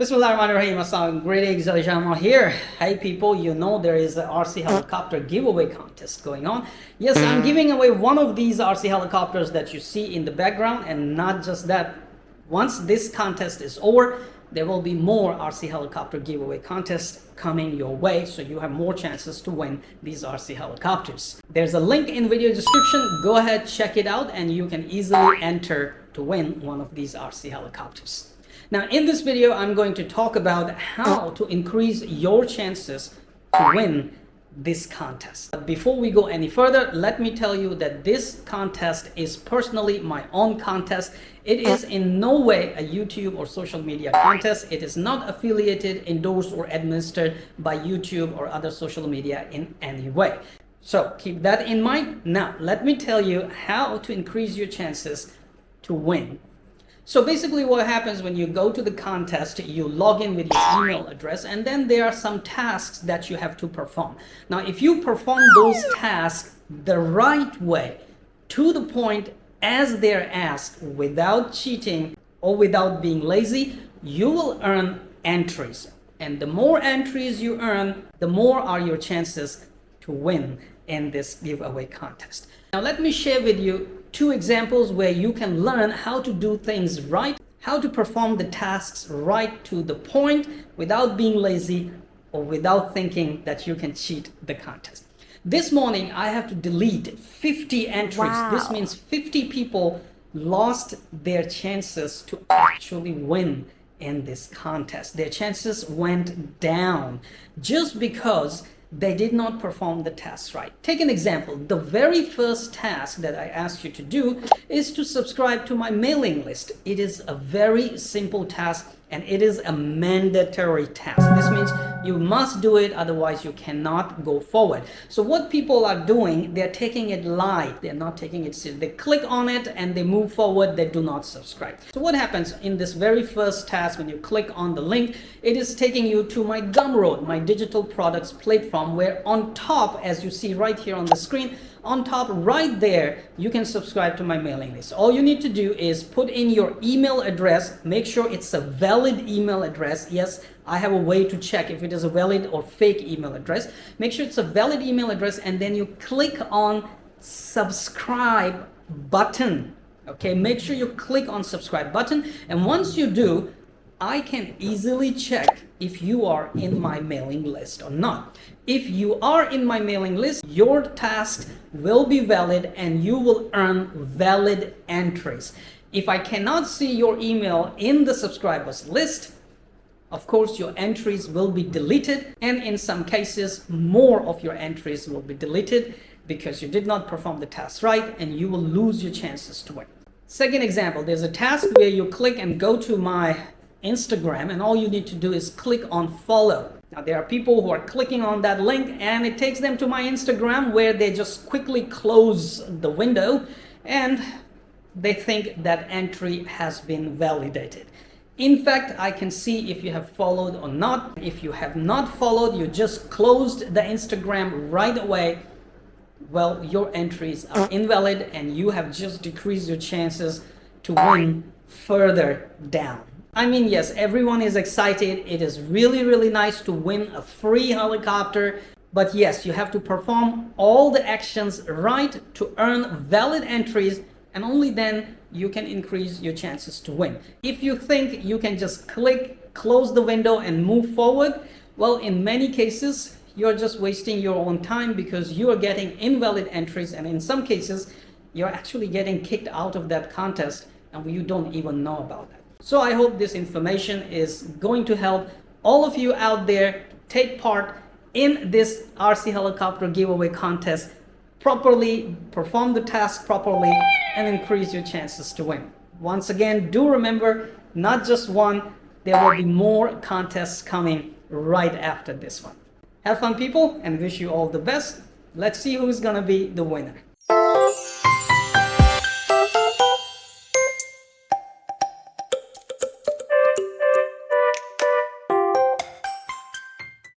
Bismillahirrahmanirrahim. Assalamu greetings, alishanmao here. Hey people, you know there is an RC helicopter giveaway contest going on. Yes, I'm giving away one of these RC helicopters that you see in the background, and not just that. Once this contest is over, there will be more RC helicopter giveaway contests coming your way, so you have more chances to win these RC helicopters. There's a link in video description. Go ahead, check it out, and you can easily enter to win one of these RC helicopters. Now, in this video, I'm going to talk about how to increase your chances to win this contest. But before we go any further, let me tell you that this contest is personally my own contest. It is in no way a YouTube or social media contest. It is not affiliated, endorsed, or administered by YouTube or other social media in any way. So keep that in mind. Now, let me tell you how to increase your chances to win. So basically what happens when you go to the contest, you log in with your email address, and then there are some tasks that you have to perform. Now, if you perform those tasks the right way, to the point as they're asked, without cheating or without being lazy, you will earn entries. And the more entries you earn, the more are your chances to win in this giveaway contest. Now, let me share with you two examples where you can learn how to do things right, how to perform the tasks right to the point without being lazy or without thinking that you can cheat the contest. This morning, I have to delete 50 entries. Wow. This means 50 people lost their chances to actually win in this contest. Their chances went down just because they did not perform the tasks right. Take an example. The very first task that I asked you to do is to subscribe to my mailing list. It is a very simple task, and it is a mandatory task. This means you must do it, otherwise you cannot go forward. So what people are doing, they're taking it light. They're not taking it serious. They click on it and they move forward. They do not subscribe. So what happens in this very first task, when you click on the link, it is taking you to my Gumroad, my digital products platform, where on top, as you see right here on the screen, on top right there, you can subscribe to my mailing list. All you need to do is put in your email address. Make sure it's a valid email address. Yes, I have a way to check if it is a valid or fake email address. Make sure it's a valid email address, and then you click on subscribe button. Okay, make sure you click on subscribe button, and once you do, I can easily check if you are in my mailing list or not. If you are in my mailing list, your task will be valid and you will earn valid entries. If I cannot see your email in the subscribers list, of course, your entries will be deleted, and in some cases, more of your entries will be deleted because you did not perform the task right, and you will lose your chances to win. Second example, there's a task where you click and go to my Instagram, and all you need to do is click on follow. Now, there are people who are clicking on that link and it takes them to my Instagram, where they just quickly close the window and they think that entry has been validated. In fact, I can see if you have followed or not. If you have not followed, you just closed the Instagram right away, well, your entries are invalid and you have just decreased your chances to win further down. I mean, yes, everyone is excited. It is really, really nice to win a free helicopter. But yes, you have to perform all the actions right to earn valid entries, and only then you can increase your chances to win. If you think you can just click, close the window and move forward, well, in many cases, you're just wasting your own time because you are getting invalid entries, and in some cases, you're actually getting kicked out of that contest and you don't even know about that. So I hope this information is going to help all of you out there take part in this RC helicopter giveaway contest, properly perform the task properly, and increase your chances to win. Once again, do remember, not just one, there will be more contests coming right after this one. Have fun, people, and wish you all the best. Let's see who's gonna be the winner.